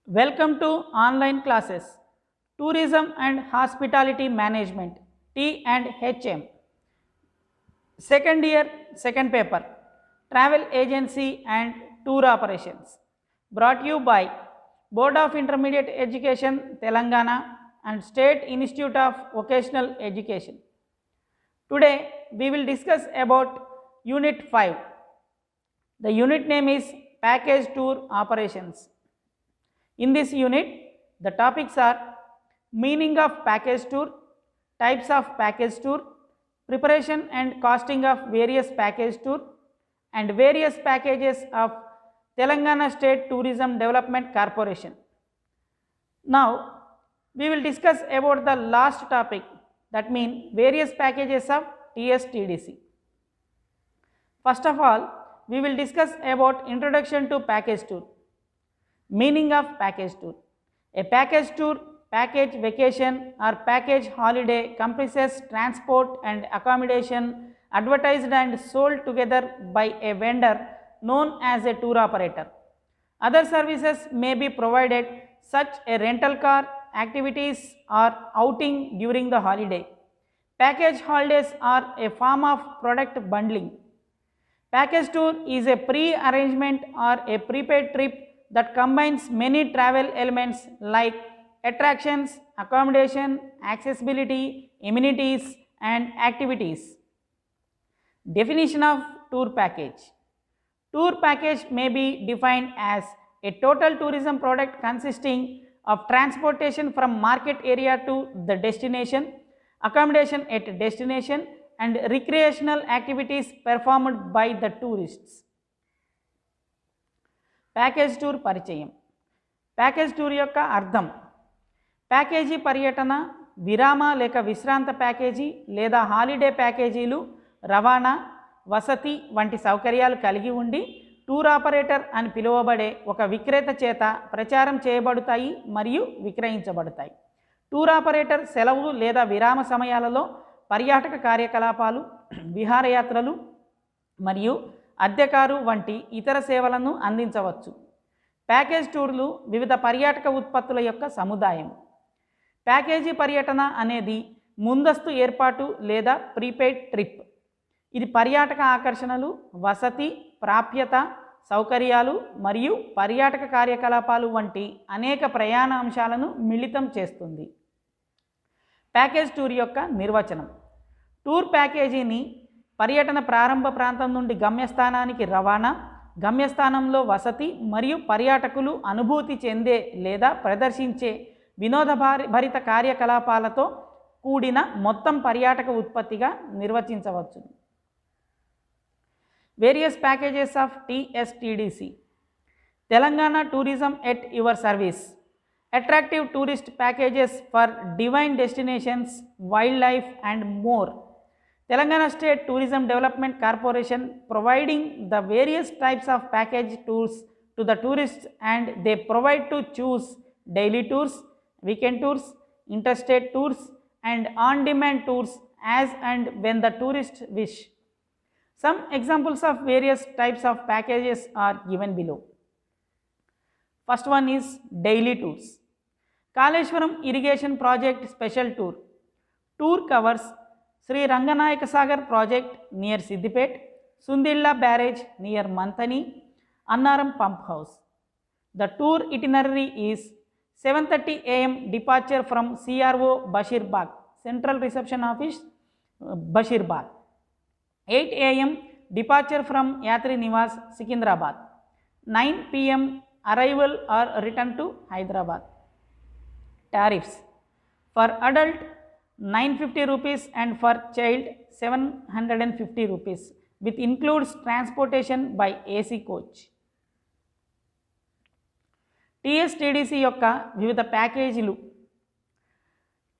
Welcome to online classes Tourism and Hospitality Management T&HM second year second paper Travel Agency and Tour Operations brought to you by Board of Intermediate Education Telangana and State Institute of Vocational Education. Today we will discuss about Unit 5. The unit name is Package Tour Operations. In this unit, the topics are meaning of package tour, types of package tour, preparation and costing of various package tour, and various packages of Telangana State Tourism Development Corporation. Now, we will discuss about the last topic, that means various packages of TSTDC. First of all, we will discuss about introduction to package tour. Meaning of package tour. A package tour, package vacation or package holiday comprises transport and accommodation advertised and sold together by a vendor known as a tour operator. Other services may be provided such as rental car, activities or outing during the holiday. Package holidays are a form of product bundling. Package tour is a pre-arrangement or a prepaid trip that combines many travel elements like attractions, accommodation, accessibility, amenities and activities. Definition of tour package. Tour package may be defined as a total tourism product consisting of transportation from market area to the destination, accommodation at destination and recreational activities performed by the tourists. Package tour పరిచయం. Package tour యొక్క అర్థం package పర్యటన, విరామ లేక విశ్రాంత package లేదా holiday ప్యాకేజీలు రవాణా, వసతి వంటి సౌకర్యాలు కలిగి ఉండి టూర్ ఆపరేటర్ అని పిలువబడే ఒక విక్రేత చేత ప్రచారం చేయబడతాయి మరియు విక్రయించబడతాయి. టూర్ ఆపరేటర్ సెలవు లేదా విరామ సమయాలలో పర్యాటక కార్యకలాపాలు, విహారయాత్రలు మరియు అద్దె కారు వంటి ఇతర సేవలను అందించవచ్చు. ప్యాకేజ్ టూర్లు వివిధ పర్యాటక ఉత్పత్తుల యొక్క సముదాయం. ప్యాకేజీ పర్యటన అనేది ముందస్తు ఏర్పాటు లేదా ప్రీపెయిడ్ ట్రిప్. ఇది పర్యాటక ఆకర్షణలు, వసతి, ప్రాప్యత, సౌకర్యాలు మరియు పర్యాటక కార్యకలాపాలు వంటి అనేక ప్రయాణ అంశాలను మిళితం చేస్తుంది. ప్యాకేజ్ టూర్ యొక్క నిర్వచనం. టూర్ ప్యాకేజీని పర్యటన ప్రారంభ ప్రాంతం నుండి గమ్యస్థానానికి రవాణా, గమ్యస్థానంలో వసతి మరియు పర్యాటకులు అనుభూతి చెందే లేదా ప్రదర్శించే వినోదభరిత కార్యకలాపాలతో కూడిన మొత్తం పర్యాటక ఉత్పత్తిగా నిర్వచించవచ్చు. Various packages of TSTDC. Telangana tourism at your service. Attractive tourist packages for divine destinations, wild life and more. Telangana State Tourism Development Corporation providing the various types of package tours to the tourists, and they provide to choose daily tours, weekend tours, interstate tours and on-demand tours as and when the tourists wish. Some examples of various types of packages are given below. First one is daily tours. Kaleshwaram Irrigation Project Special Tour. Tour covers Sri Ranganayaka Sagar project near Siddipet, Sundilla Barrage near Mantani, Annaram Pump House. The tour itinerary is 7:30 am departure from CRO Bashir Bagh, Central Reception Office, Bashir Bagh. 8 am departure from Yatri Niwas, Secunderabad. 9 pm arrival or return to Hyderabad. Tariffs. For adult 950 rupees and for child 750 rupees with includes transportation by AC coach. TSTDC యొక్క వివిధ ప్యాకేజీలు.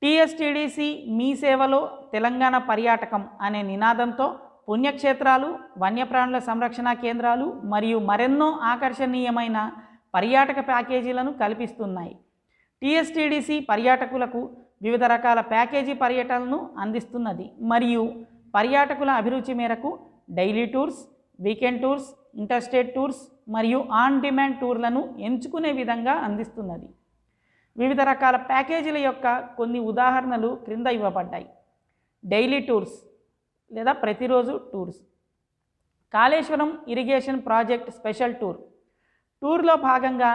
TSTDC మీ సేవలో తెలంగాణ పర్యాటకం అనే నినాదంతో పుణ్యక్షేత్రాలు, వన్యప్రాణుల సంరక్షణ కేంద్రాలు మరియు మరెన్నో ఆకర్షణీయమైన పర్యాటక ప్యాకేజీలను కల్పిస్తున్నాయి. TSTDC పర్యాటకులకు వివిధ రకాల ప్యాకేజీ పర్యటనలను అందిస్తున్నది మరియు పర్యాటకుల అభిరుచి మేరకు daily tours, weekend tours, interstate tours, మరియు ఆన్ డిమాండ్ టూర్లను ఎంచుకునే విధంగా అందిస్తున్నది. వివిధ రకాల ప్యాకేజీల యొక్క కొన్ని ఉదాహరణలు క్రింద ఇవ్వబడ్డాయి. డైలీ టూర్స్ లేదా ప్రతిరోజు tours. Kaleshwaram irrigation project special tour. టూర్లో భాగంగా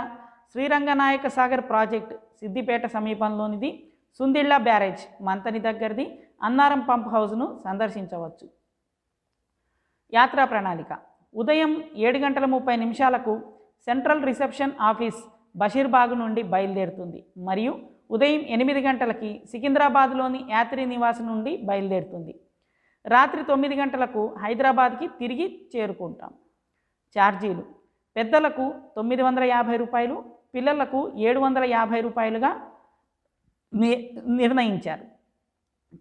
శ్రీరంగనాయక సాగర్ ప్రాజెక్ట్ సిద్దిపేట సమీపంలోనిది, సుందిళ్ళ బ్యారేజ్ మంతని దగ్గరది, అన్నారం పంప్ హౌస్ను సందర్శించవచ్చు. యాత్రా ప్రణాళిక. ఉదయం 7:30 సెంట్రల్ రిసెప్షన్ ఆఫీస్ బషీర్బాగ్ నుండి బయలుదేరుతుంది మరియు ఉదయం 8 గంటలకి సికింద్రాబాద్లోని యాత్రి నివాస్ నుండి బయలుదేరుతుంది. రాత్రి 9 గంటలకు హైదరాబాద్కి తిరిగి చేరుకుంటాం. ఛార్జీలు. పెద్దలకు 950 రూపాయలు, పిల్లలకు 750 రూపాయలుగా నిర్ణయించారు.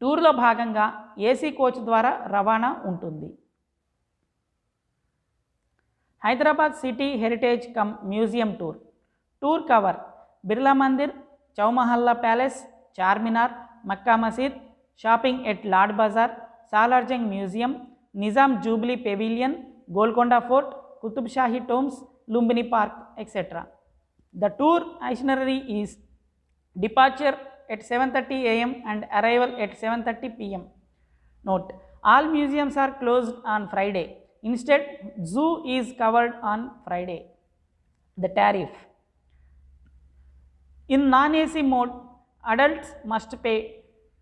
టూర్లో భాగంగా ఏసీ కోచ్ ద్వారా రవాణా ఉంటుంది. Hyderabad city heritage cum museum tour. Tour cover Birla Mandir, Chowmahalla palace, Charminar, Mecca Masjid, shopping at Lad Bazaar, Salarjung museum, Nizam jubilee pavilion, Golconda fort, Qutub Shahi tombs, Lumbini park, etc. The tour itinerary is departure at 7:30 am and arrival at 7:30 pm. Note: all museums are closed on Friday. Instead, zoo is covered on Friday. The tariff. In non-AC mode, adults must pay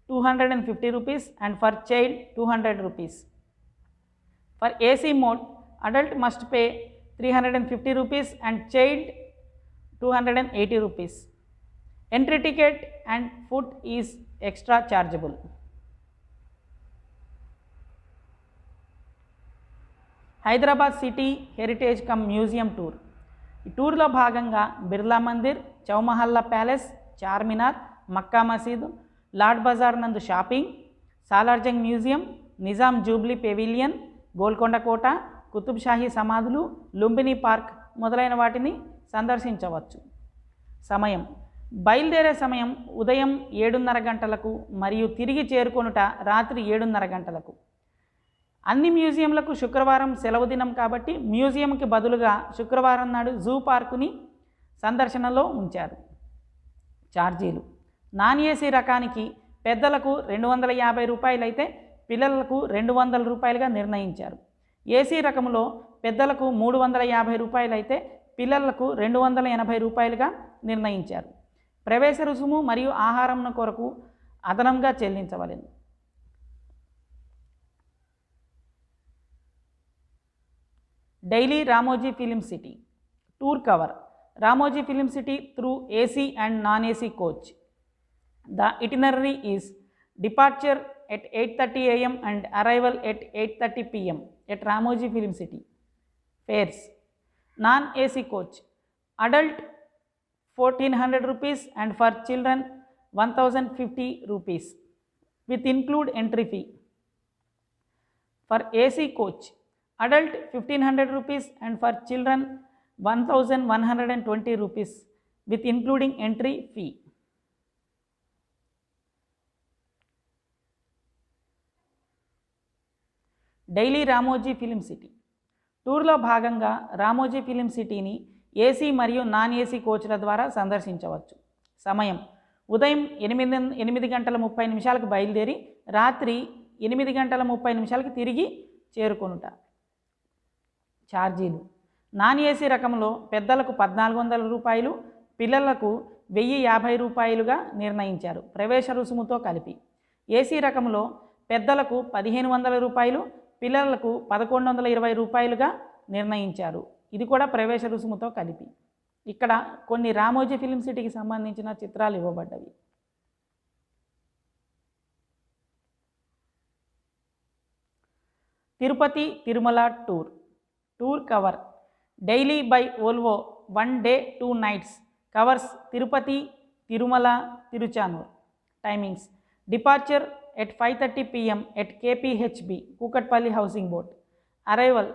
250 rupees and for child 200 rupees. For AC mode, adult must pay 350 rupees and child 280 rupees. Entry ticket and food is extra chargeable. Hyderabad city heritage cum museum tour. ఈ టూర్లో భాగంగా Birla Mandir, Chowmahalla palace, Charminar, Mecca మసీదు, లాడ్ బజార్ నందు shopping, Salarjung museum, Nizam jubilee pavilion, Golconda కోట, కుతుబ్ షాహీ సమాధులు, Lumbini park మొదలైన వాటిని సందర్శించవచ్చు. సమయం. బయలుదేరే సమయం ఉదయం 7:30 గంటలకు మరియు తిరిగి చేరుకొనుట రాత్రి 7:30 గంటలకు. అన్ని మ్యూజియంలకు శుక్రవారం సెలవు దినం కాబట్టి మ్యూజియంకి బదులుగా శుక్రవారం నాడు జూ పార్కుని సందర్శనలో ఉంచారు. ఛార్జీలు. నాన్ ఏసీ రకానికి పెద్దలకు 250 రూపాయలైతే పిల్లలకు 200 రూపాయలుగా నిర్ణయించారు. ఏసీ రకంలో పెద్దలకు 350 రూపాయలైతే పిల్లలకు 280 రూపాయలుగా నిర్ణయించారు. ప్రవేశ రుసుము మరియు ఆహారం కొరకు అదనంగా చెల్లించవలెను. Daily Ramoji film city. Tour cover Ramoji film city through AC and non AC coach. The itinerary is departure at 8:30 am and arrival at 8:30 pm at Ramoji Film City. Fares. Non-AC coach. Adult 1400 rupees and for children 1050 rupees with include entry fee. For AC coach, adult 1500 rupees and for children 1120 rupees with including entry fee. Daily Ramoji film city. టూర్లో భాగంగా Ramoji film సిటీని AC మరియు non AC కోచ్ల ద్వారా సందర్శించవచ్చు. సమయం ఉదయం 8:30 బయలుదేరి రాత్రి 8:30 తిరిగి చేరుకొనుట. ఛార్జీలు. నాన్ ఏసీ రకంలో పెద్దలకు 1400 రూపాయలు, పిల్లలకు 1050 రూపాయలుగా నిర్ణయించారు ప్రవేశ రుసుముతో కలిపి. ఏసీ రకంలో పెద్దలకు 1500 రూపాయలు, పిల్లలకు 1120 రూపాయలుగా నిర్ణయించారు. ఇది కూడా ప్రవేశ రుసుముతో కలిపి. ఇక్కడ కొన్ని రామోజీ ఫిలిం సిటీకి సంబంధించిన చిత్రాలు ఇవ్వబడ్డవి. Tirupati Tirumala tour. Tour cover daily by Volvo 1 day 2 nights covers Tirupati, Tirumala, Tiruchanoor. Timings. Departure at 5:30 pm at KPHB, Kukatpalli Housing Board. Arrival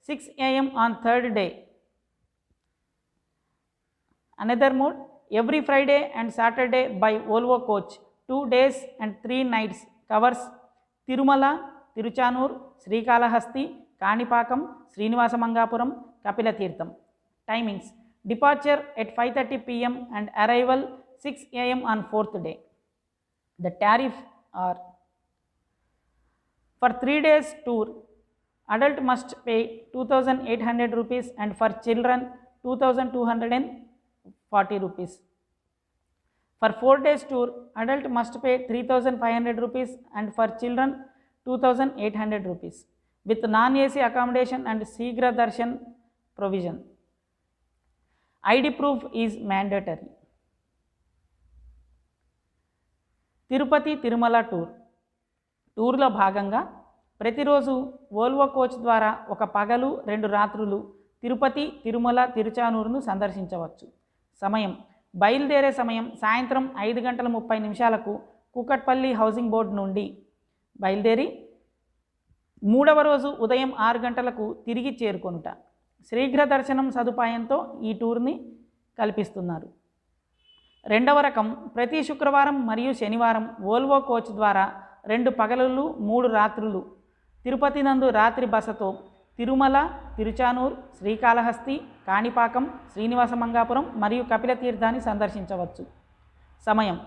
6 am on third day. Another mode, every Friday and Saturday by Volvo coach, 2 days and 3 nights covers Tirumala, Tiruchanur, Srikalahasti, Kanipakam, Srinivasamangapuram, Kapila Tirtham. Timings: departure at 5:30 p.m. and arrival 6 a.m. on 4th day. The tariff are: for 3 days tour, adult must pay 2,800 rupees and for children 2,240 rupees. For 4 days tour, adult must pay 3,500 rupees and for children 2,800 rupees with non-AC accommodation and Seegra Darshan provision. ID proof is mandatory. Tirupati Tirumala టూర్లో భాగంగా ప్రతిరోజు Volvo coach ద్వారా ఒక పగలు 2 రాత్రులు తిరుపతి తిరుమల తిరుచానూరును సందర్శించవచ్చు. సమయం: బయలుదేరే సమయం సాయంత్రం 5:30 కూకట్పల్లి హౌసింగ్ బోర్డు నుండి బయలుదేరి 3వ రోజు ఉదయం 6 గంటలకు తిరిగి చేరుకొనుట. శీఘ్ర దర్శనం సదుపాయంతో ఈ టూర్ని కల్పిస్తున్నారు. 2వ రకం: ప్రతి శుక్రవారం మరియు శనివారం వోల్వో కోచ్ ద్వారా 2 పగలులు 3 రాత్రులు తిరుపతి నందు రాత్రి బసతో తిరుమల, తిరుచానూర్, శ్రీకాళహస్తి, కాణిపాకం, శ్రీనివాస మంగాపురం మరియు కపిలతీర్థాన్ని సందర్శించవచ్చు. సమయం: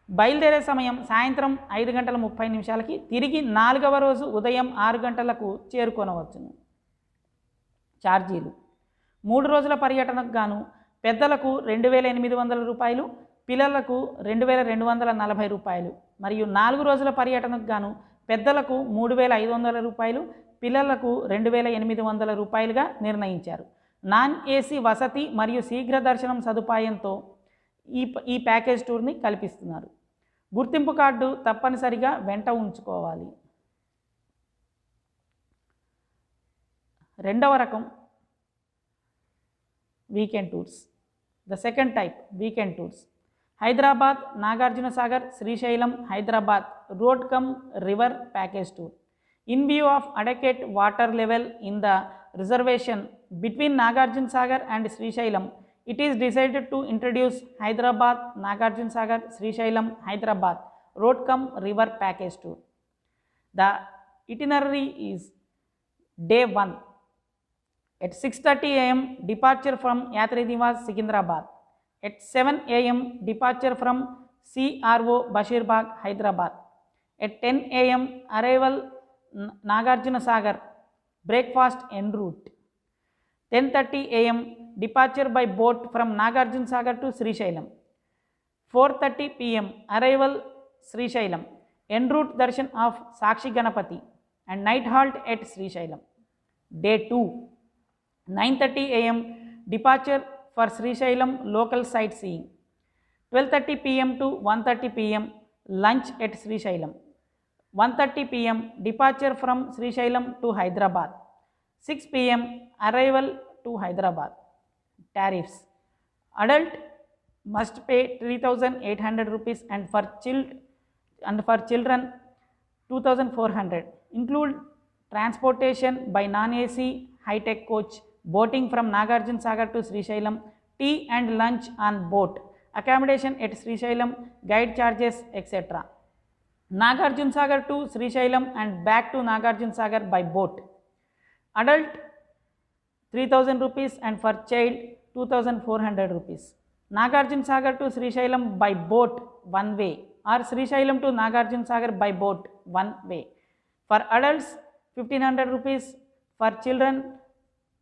బయలుదేరే సమయం సాయంత్రం 5:30 తిరిగి 4వ రోజు ఉదయం 6 గంటలకు చేరుకొనవచ్చును. ఛార్జీలు: 3 రోజుల పర్యటనకు గాను పెద్దలకు 2,800 రూపాయలు, పిల్లలకు 2,240 రూపాయలు మరియు 4 రోజుల పర్యటనకు గాను పెద్దలకు 3,500 రూపాయలు, పిల్లలకు 2,800 రూపాయలుగా నిర్ణయించారు. నాన్ ఏసీ వసతి మరియు శీఘ్ర దర్శనం సదుపాయంతో ఈ ప్యాకేజ్ టూర్ని కల్పిస్తున్నారు. గుర్తింపు కార్డు తప్పనిసరిగా వెంట ఉంచుకోవాలి. 2వ రకం weekend tours. The second type weekend tours. Hyderabad, Nagarjuna Sagar, Srisailam, Hyderabad road cum river package tour. In view of adequate water level in the reservation between Nagarjuna Sagar and Srisailam, it is decided to introduce Hyderabad, Nagarjuna Sagar, Srisailam, Hyderabad road come river package tour. The itinerary is: day 1 at 6:30 am departure from Yatri Niwas, Secunderabad. At 7 am departure from CRO Bashirbagh, Hyderabad. At 10 am arrival Nagarjuna Sagar, breakfast en route. 10:30 am departure by boat from Nagarjuna Sagar to Srisailam. 4:30 pm arrival Srisailam, en route darshan of Sakshi Ganapati and night halt at Srisailam. Day 2 9:30 am departure for Srisailam local sightseeing. 12:30 pm to 1:30 pm lunch at Srisailam. 1:30 pm departure from Srisailam to Hyderabad. 6 pm arrival to Hyderabad. Tariffs: adult must pay 3,800 rupees and for children 2,400. Include transportation by non-AC high-tech coach, boating from Nagarjuna Sagar to Srisailam, tea and lunch on boat, accommodation at Srisailam, guide charges, etc. Nagarjuna Sagar to Srisailam and back to Nagarjuna Sagar by boat. Adult 3,000 rupees and for child 2,400 rupees. Nagarjuna Sagar to Srisailam by boat one way or Srisailam to Nagarjuna Sagar by boat one way. For adults 1,500 rupees, for children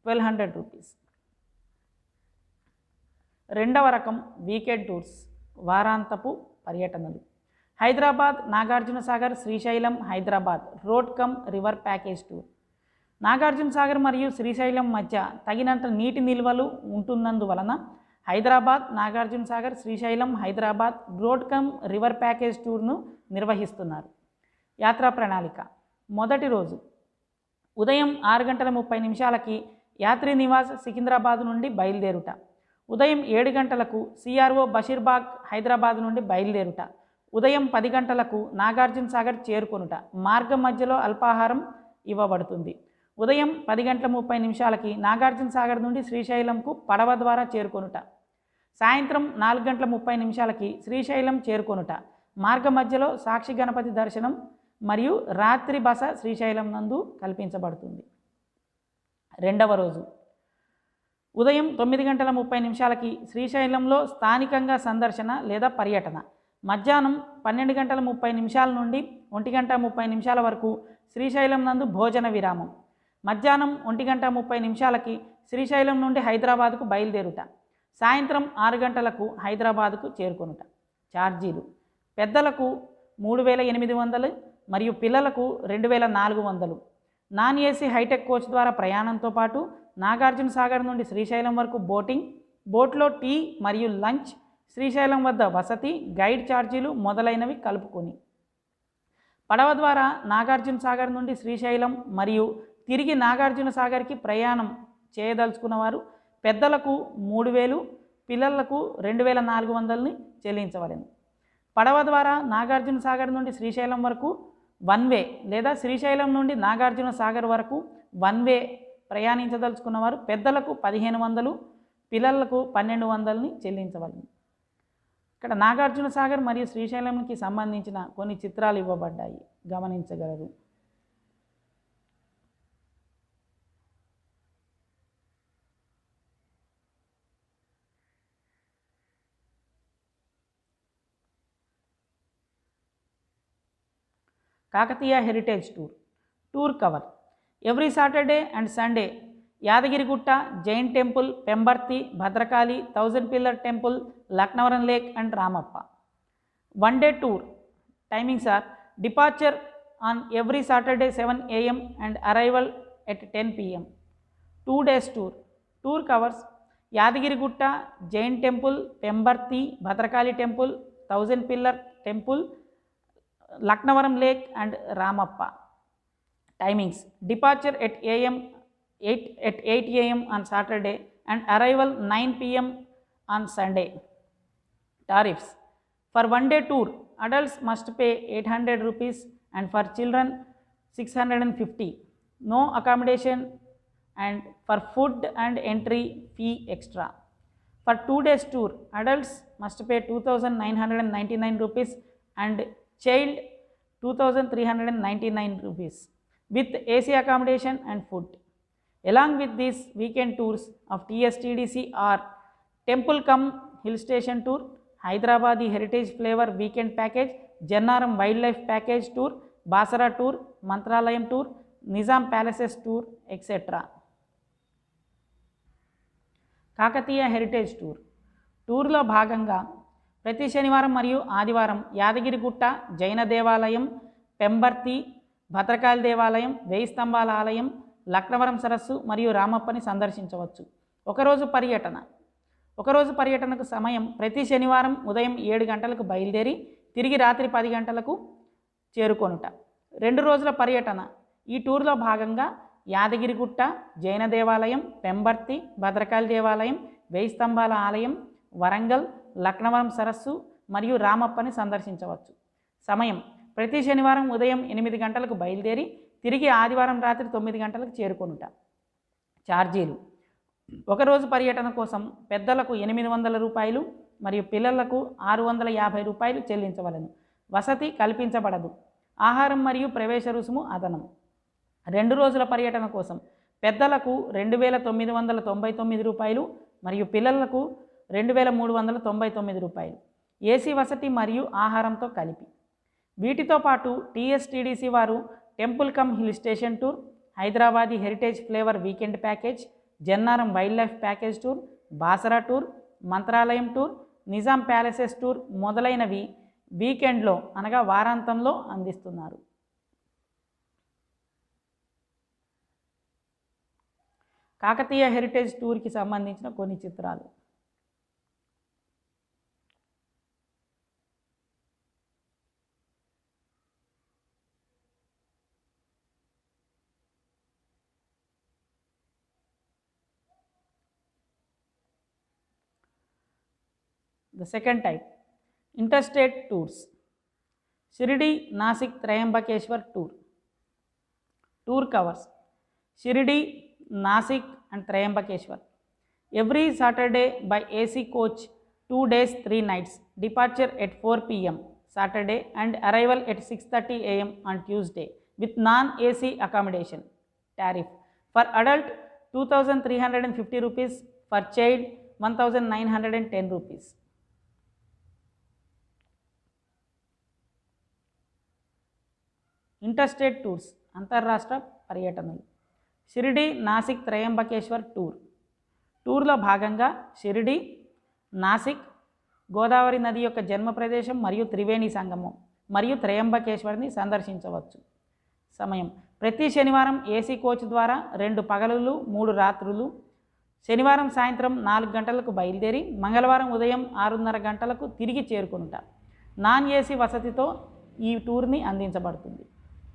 1,200 rupees. 2వ రకం weekend tours, వారాంతపు పర్యటనలు. Hyderabad, Nagarjuna Sagar, Srisailam, Hyderabad road cum river package tour. Nagarjuna Sagar మరియు శ్రీశైలం మధ్య తగినంత నీటి నిల్వలు ఉంటున్నందువలన Hyderabad, Nagarjuna Sagar, Srisailam, Hyderabad road cum river package టూర్ను నిర్వహిస్తున్నారు. యాత్రా ప్రణాళిక: మొదటి రోజు ఉదయం 6:30 యాత్రి నివాస్ సికింద్రాబాద్ నుండి బయలుదేరుట. ఉదయం 7 గంటలకు CRO బషీర్బాగ్ హైదరాబాద్ నుండి బయలుదేరుట. ఉదయం 10 గంటలకు నాగార్జున సాగర్ చేరుకొనుట. మార్గం మధ్యలో అల్పాహారం ఇవ్వబడుతుంది. ఉదయం 10:30 నాగార్జున సాగర్ నుండి శ్రీశైలంకు పడవ ద్వారా చేరుకొనుట. సాయంత్రం 4:30 శ్రీశైలం చేరుకొనుట. మార్గ మధ్యలో సాక్షి గణపతి దర్శనం మరియు రాత్రి బస శ్రీశైలం నందు కల్పించబడుతుంది. 2వ రోజు ఉదయం 9:30 శ్రీశైలంలో స్థానికంగా సందర్శన లేదా పర్యటన. మధ్యాహ్నం 12:30 నుండి 1:30 వరకు శ్రీశైలం నందు భోజన విరామం. మధ్యాహ్నం 1:30 శ్రీశైలం నుండి హైదరాబాద్కు బయలుదేరుట. సాయంత్రం 6 గంటలకు హైదరాబాద్కు చేరుకొనుట. ఛార్జీలు: పెద్దలకు 3,800 మరియు పిల్లలకు 2,400. నాన్ ఏసీ హైటెక్ కోచ్ ద్వారా ప్రయాణంతో పాటు నాగార్జున సాగర్ నుండి శ్రీశైలం వరకు బోటింగ్, బోట్లో టీ మరియు లంచ్, శ్రీశైలం వద్ద వసతి, గైడ్ ఛార్జీలు మొదలైనవి కలుపుకొని. పడవ ద్వారా నాగార్జున సాగర్ నుండి శ్రీశైలం మరియు తిరిగి నాగార్జున సాగర్కి ప్రయాణం చేయదలుచుకున్నవారు పెద్దలకు 3,000, పిల్లలకు 2,400 చెల్లించవలెను. పడవ ద్వారా నాగార్జున సాగర్ నుండి శ్రీశైలం వరకు వన్ వే లేదా శ్రీశైలం నుండి నాగార్జున సాగర్ వరకు వన్ వే ప్రయాణించదలుచుకున్నవారు పెద్దలకు 1,500, పిల్లలకు 1,200 చెల్లించవలెను. ఇక్కడ నాగార్జున సాగర్ మరియు శ్రీశైలంకి సంబంధించిన కొన్ని చిత్రాలు ఇవ్వబడ్డాయి, గమనించగలరు. Kakatiya heritage tour cover. Every Saturday and Sunday Yadagirigutta, Jain temple, Pembarthi, Bhadrakali, 1000 pillar temple, Laknavaram lake and Ramappa. One day tour. Timings are departure on every Saturday 7 AM and arrival at 10 PM. 2 days tour covers Yadagirigutta, Jain temple, Pembarthi, Bhadrakali temple, 1000 pillar temple, Laknavaram lake and Ramappa. Timings departure at 8 AM on Saturday and arrival 9 PM on Sunday. Tariffs. For one day tour, adults must pay 800 rupees and for children 650. No accommodation and for food and entry fee extra. For 2 days tour, adults must pay 2,999 rupees and child 2,399 rupees with AC accommodation and food. Along with these weekend tours of TSTDC are Temple Cum Hill Station Tour, Hyderabadi Heritage Flavor Weekend Package, Jannaram Wildlife Package Tour, Basara Tour, Mantralayam Tour, Nizam Palaces Tour, etc. Kakatiya heritage టూర్లో భాగంగా ప్రతి శనివారం మరియు ఆదివారం యాదగిరిగుట్ట జైన దేవాలయం, పెంబర్తి, భద్రకాళి దేవాలయం, 1000 స్తంభాల ఆలయం, లక్నవరం సరస్సు మరియు రామప్పని సందర్శించవచ్చు. ఒకరోజు పర్యటనకు సమయం ప్రతి శనివారం ఉదయం 7 గంటలకు బయలుదేరి తిరిగి రాత్రి 10 గంటలకు చేరుకొనుట. 2 రోజుల పర్యటన. ఈ టూర్లో భాగంగా యాదగిరిగుట్ట జైన దేవాలయం, పెంబర్తి, భద్రకాళి దేవాలయం, 1000 స్తంభాల ఆలయం, వరంగల్, లక్నవరం సరస్సు మరియు రామప్పని సందర్శించవచ్చు. సమయం ప్రతి శనివారం ఉదయం 8 గంటలకు బయలుదేరి తిరిగి ఆదివారం రాత్రి 9 గంటలకు చేరుకొనుట. ఛార్జీలు. ఒకరోజు పర్యటన కోసం పెద్దలకు 800 రూపాయలు మరియు పిల్లలకు 650 రూపాయలు చెల్లించవలెను. వసతి కల్పించబడదు. ఆహారం మరియు ప్రవేశ రుసుము అదనం. 2 రోజుల పర్యటన కోసం పెద్దలకు 2,999 రూపాయలు మరియు పిల్లలకు 2,399 రూపాయలు ఏసీ వసతి మరియు ఆహారంతో కలిపి. వీటితో పాటు టీఎస్టీడీసీ వారు temple cum hill station tour, Hyderabadi heritage flavour weekend package, Jannaram wildlife package tour, Basara tour, Mantralayam tour, Nizam palaces tour మొదలైనవి వీకెండ్లో అనగా వారాంతంలో అందిస్తున్నారు. కాకతీయ హెరిటేజ్ టూర్కి సంబంధించిన కొన్ని చిత్రాలు. The second type, interstate tours. Shirdi, Nasik, Trayambakeshwar tour. Tour covers Shirdi, Nasik and Trayambakeshwar. Every Saturday by AC coach, 2 days 3 nights. Departure at 4 PM Saturday and arrival at 6:30 AM on Tuesday with non-AC accommodation. Tariff for adult 2,350 rupees, for child 1910 rupees. Interstate tours అంతర్రాష్ట్ర పర్యటనలు. Shirdi Nashik Trimbakeshwar tour. టూర్లో భాగంగా షిరిడి, నాసిక్, గోదావరి నది యొక్క జన్మ ప్రదేశం మరియు త్రివేణి సంగమం మరియు త్రయంబకేశ్వర్ని సందర్శించవచ్చు. సమయం ప్రతి శనివారం ఏసీ కోచ్ ద్వారా 2 పగలులు 3 రాత్రులు. శనివారం సాయంత్రం 4 గంటలకు బయలుదేరి మంగళవారం ఉదయం 6:30 గంటలకు తిరిగి చేరుకుంటారు. నాన్ ఏసీ వసతితో ఈ టూర్ని అందించబడుతుంది.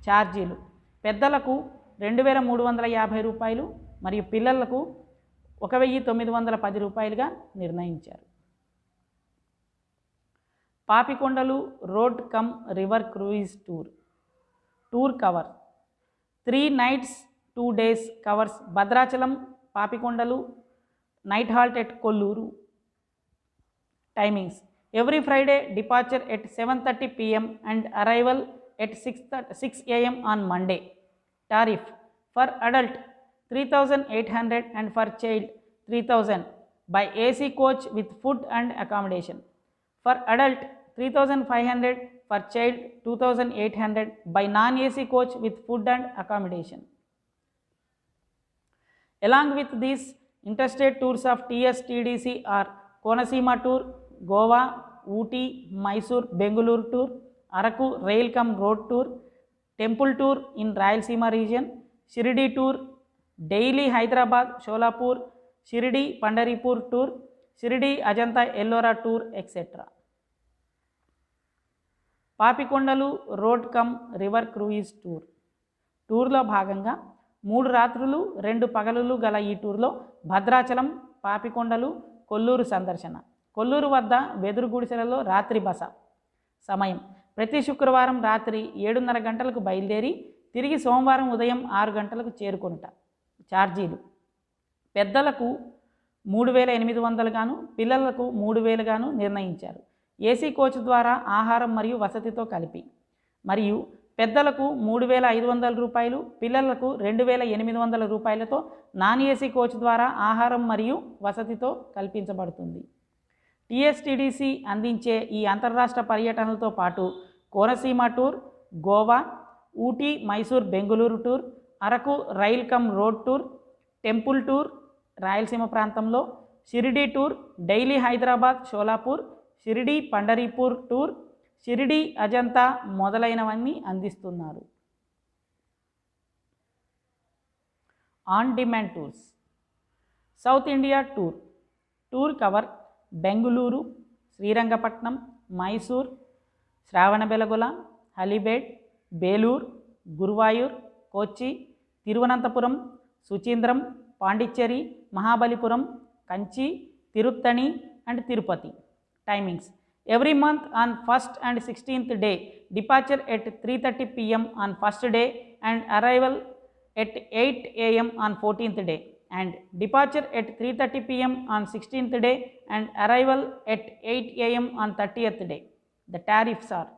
ఛార్జీలు పెద్దలకు 2,350 రూపాయలు మరియు పిల్లలకు 1,910 రూపాయలుగా నిర్ణయించారు. Papikondalu road cum river cruise tour. Tour cover 3 nights 2 days covers Bhadrachalam, Papikondalu, night halt at Kolluru. Timings every Friday departure at 7:30 PM and arrival at 6 AM on Monday. Tariff for adult 3,800 and for child 3,000 by AC coach with food and accommodation. For adult 3,500, for child 2,800 by non-AC coach with food and accommodation. Along with these, interstate tours of TSTDC are Konaseema tour, Goa, Ooty, Mysore, Bengaluru tour, Araku rail cum road tour, temple tour in Rayalaseema region, Shirdi tour, daily Hyderabad, Sholapur, Shirdi Pandaripur tour, Shirdi Ajanta Ellora tour, etc. Papikondalu road cum river cruise tour. టూర్లో భాగంగా 3 రాత్రులు 2 పగలులు గల ఈ టూర్లో భద్రాచలం, పాపికొండలు, కొల్లూరు సందర్శన. కొల్లూరు వద్ద వెదురు గుడిసెలలో రాత్రి బస. సమయం ప్రతి శుక్రవారం రాత్రి 7:30 గంటలకు బయలుదేరి తిరిగి సోమవారం ఉదయం 6 గంటలకు చేరుకొనుట. ఛార్జీలు పెద్దలకు 3,800 గాను పిల్లలకు 3,000 గాను నిర్ణయించారు. ఏసీ కోచ్ ద్వారా ఆహారం మరియు వసతితో కలిపి. మరియు పెద్దలకు 3,500 రూపాయలు, పిల్లలకు 2,800 రూపాయలతో నాన్ ఏసీ కోచ్ ద్వారా ఆహారం మరియు వసతితో కల్పించబడుతుంది. టీఎస్టీడీసీ అందించే ఈ అంతర్రాష్ట్ర పర్యటనలతో పాటు Konaseema tour, Goa, Ooty, Mysore, Bengaluru tour, Araku rail cum road tour, temple tour Rayalaseema ప్రాంతంలో, Shirdi tour, daily Hyderabad, Sholapur, Shirdi Pandharpur tour, Shirdi Ajanta మొదలైనవన్నీ అందిస్తున్నారు. On demand tours. South India tour. Tour cover Bengaluru, Srirangapatna, Mysore, Shravanabelagola, Halebid, Belur, Guruvayur, Kochi, Thiruvananthapuram, Suchindram, Pondicherry, Mahabalipuram, Kanchi, Tiruttani and Tirupati. Timings every month on 1st and 16th day, departure at 3:30 PM on 1st day and arrival at 8 AM on 14th day, and departure at 3:30 PM on 16th day and arrival at 8 AM on 30th day. The tariffs are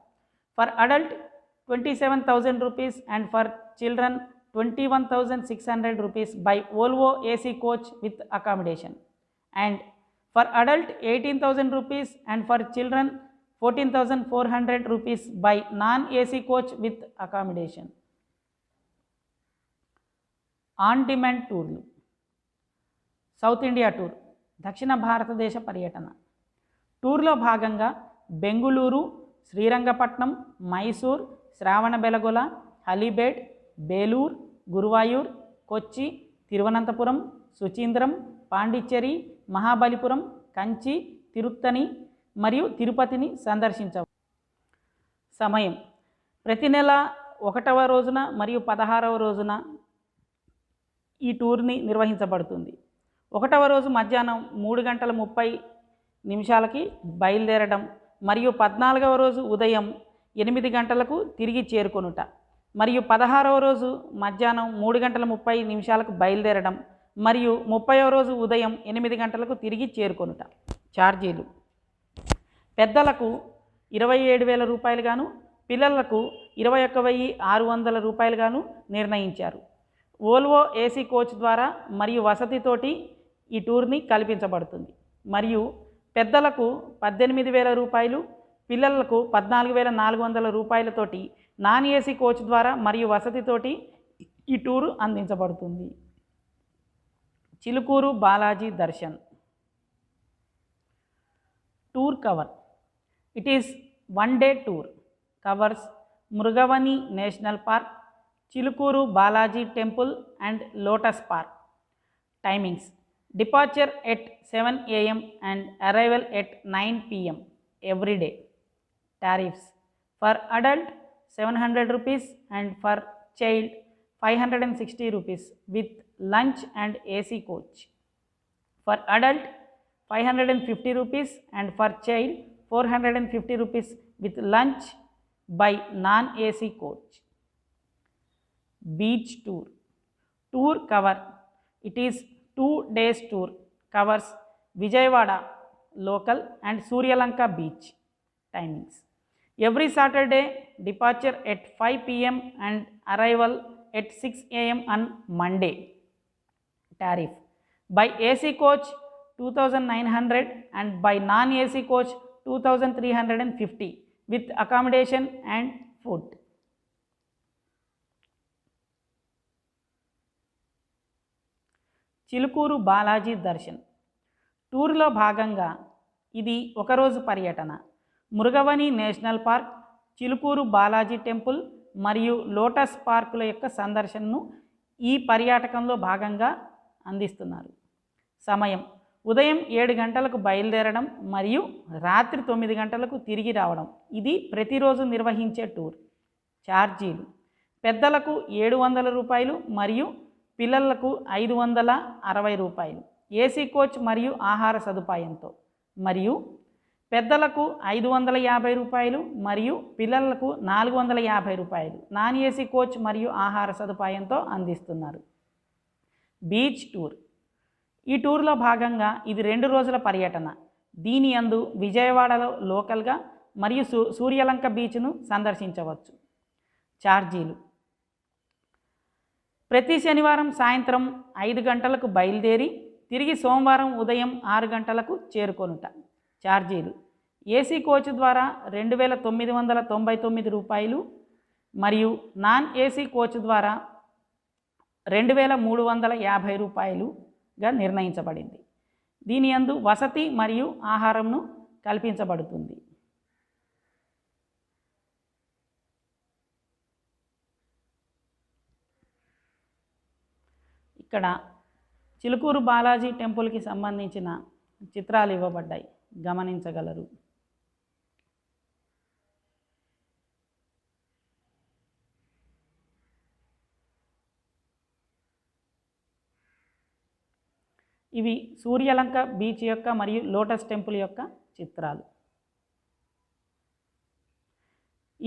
for adult 27,000 rupees and for children 21,600 rupees by Volvo AC coach with accommodation, and for adult 18,000 rupees and for children 14,400 rupees by non-AC coach with accommodation. On demand టూర్లు. South India tour దక్షిణ భారతదేశ పర్యటన. టూర్లో భాగంగా బెంగుళూరు, శ్రీరంగపట్నం, మైసూర్, శ్రావణబెలగొల, హలీబేడ్, బేలూర్, గురువాయూర్, కొచ్చి, తిరువనంతపురం, సుచీంద్రం, పాండిచ్చేరి, మహాబలిపురం, కంచి, తిరుత్తణి మరియు తిరుపతిని సందర్శించవచ్చు. సమయం ప్రతి నెల 1వ రోజున మరియు 16వ రోజున ఈ టూర్ని నిర్వహించబడుతుంది. 1వ రోజు మధ్యాహ్నం 3:30 బయలుదేరడం మరియు 14వ రోజు ఉదయం 8 గంటలకు తిరిగి చేరుకొనుట, మరియు 16వ రోజు మధ్యాహ్నం 3:30 బయలుదేరడం మరియు 30వ రోజు ఉదయం 8 గంటలకు తిరిగి చేరుకొనుట. ఛార్జీలు పెద్దలకు 27,000 రూపాయలు గాను పిల్లలకు 21,600 రూపాయలు గాను నిర్ణయించారు. వోల్వో ఏసీ కోచ్ ద్వారా మరియు వసతితోటి ఈ టూర్ని కల్పించబడుతుంది. మరియు పెద్దలకు 18,000 రూపాయలు, పిల్లలకు 14,400 రూపాయలతోటి నాన్ ఏసీ కోచ్ ద్వారా మరియు వసతితోటి ఈ టూరు అందించబడుతుంది. Chilkur Balaji darshan tour cover. It is 1 day tour, covers Mrugavani National Park, Chilukuru Balaji Temple and Lotus Park. Timings: departure at 7 am and arrival at 9 pm every day. Tariffs: for adult 700 rupees and for child 560 rupees with lunch and AC coach. For adult 550 rupees and for child 450 rupees with lunch by non-AC coach. Beach tour. Tour cover. It is 2 days tour, covers Vijayawada local and Suryalanka beach. Timings: every Saturday departure at 5 pm and arrival at 6 am on Monday. Tariff: by AC coach 2,900 and by non-AC coach 2,350 with accommodation and food. Chilkur Balaji darshan టూర్లో భాగంగా ఇది ఒకరోజు పర్యటన. Mrugavani national park, Chilkur Balaji temple మరియు lotus పార్కుల యొక్క సందర్శనను ఈ పర్యాటకంలో భాగంగా అందిస్తున్నారు. సమయం: ఉదయం 7 గంటలకు బయలుదేరడం మరియు రాత్రి 9 గంటలకు తిరిగి రావడం. ఇది ప్రతిరోజు నిర్వహించే టూర్. ఛార్జీలు: పెద్దలకు 700 రూపాయలు మరియు పిల్లలకు 560 రూపాయలు ఏసీ కోచ్ మరియు ఆహార సదుపాయంతో, మరియు పెద్దలకు 550 రూపాయలు మరియు పిల్లలకు 450 రూపాయలు నాన్ ఏసీ కోచ్ మరియు ఆహార సదుపాయంతో అందిస్తున్నారు. Beach tour. ఈ టూర్లో భాగంగా ఇది 2 రోజుల పర్యటన. దీని యందు విజయవాడలో లోకల్గా మరియు సూర్యలంక బీచ్ను సందర్శించవచ్చు. ఛార్జీలు: ప్రతి శనివారం సాయంత్రం 5 గంటలకు బయలుదేరి తిరిగి సోమవారం ఉదయం 6 గంటలకు చేరుకొనుట. ఛార్జీలు: ఏసీ కోచ్ ద్వారా 2,999 రూపాయలు మరియు నాన్ ఏసీ కోచ్ ద్వారా 2,350 రూపాయలుగా నిర్ణయించబడింది. దీని యందు వసతి మరియు ఆహారంను కల్పించబడుతుంది. ఇక్కడ చిలుకూరు బాలాజీ టెంపుల్కి సంబంధించిన చిత్రాలు ఇవ్వబడ్డాయి, గమనించగలరు. ఇవి సూర్యలంక బీచ్ యొక్క మరియు లోటస్ టెంపుల్ యొక్క చిత్రాలు.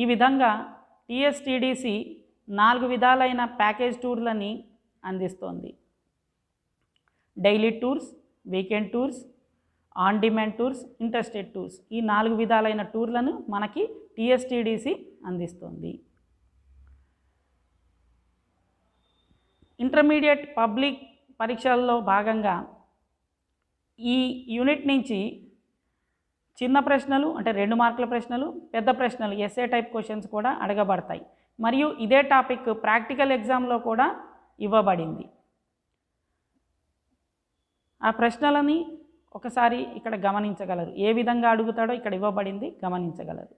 ఈ విధంగా టీఎస్టీడీసీ 4 విధాలైన ప్యాకేజ్ టూర్లని అందిస్తోంది. Daily tours, weekend tours, on demand tours, interstate tours. ఈ 4 విధాలైన టూర్లను మనకి టీఎస్టీడీసీ అందిస్తోంది. ఇంటర్మీడియట్ పబ్లిక్ పరీక్షల్లో భాగంగా ఈ యూనిట్ నుంచి చిన్న ప్రశ్నలు అంటే 2 మార్కుల ప్రశ్నలు, పెద్ద ప్రశ్నలు ఎస్ఏ టైప్ క్వశ్చన్స్ కూడా అడగబడతాయి. మరియు ఇదే టాపిక్ ప్రాక్టికల్ ఎగ్జామ్లో కూడా ఇవ్వబడింది. ఆ ప్రశ్నలని ఒకసారి ఇక్కడ గమనించగలరు. ఏ విధంగా అడుగుతాడో ఇక్కడ ఇవ్వబడింది, గమనించగలరు.